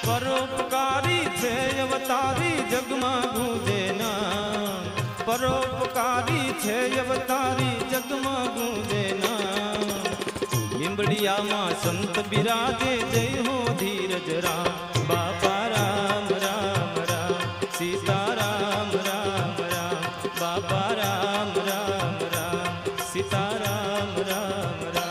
પરોપકારી છે અવતારી જગમાં ગુંજે નામ, પરોપકારી છે અવતારી જગમાં ગુંજે નામ. લીંબડિયામાં સંત બિરાજે જય હો ધીરજ રામ. બાપા રામ રામ રામ સીતા રામ રામ રામ. બાપા રામ રામ રામ સીતા રામ રામ રામ.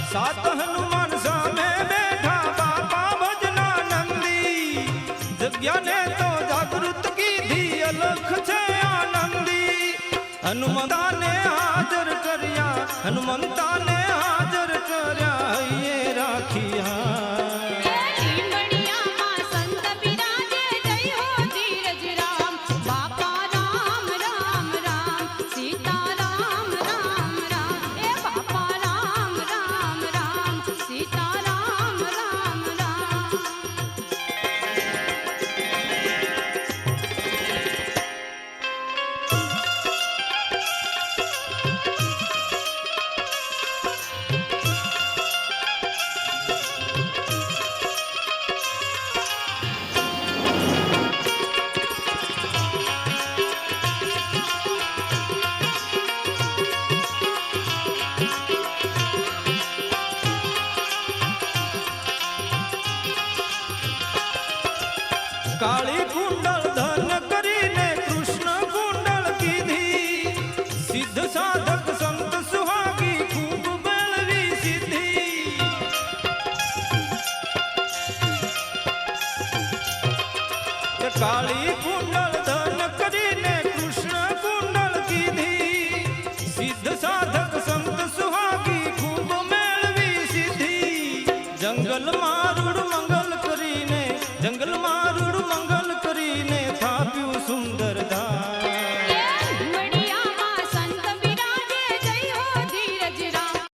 सात हनुमान सामे बैठा बापा भजना नंदी. जग्या ने तो जागृत की धी अलख छे आनंदी. हनुमंता ने हाजर कर्या, हनुमंता ने हाजर कर्या ये राखिया. काली कुंडल धन करीने कृष्ण कुंडल कीधी. सिद्ध साधक संत सुहागी खूब बेलवी सिद्धि. काली कुंडल धन करीने कृष्ण कुंडल कीधी. सिद्ध साधक संत सुहागी खूब मेलवी सिद्धि. जंगल मारुड़ मंगल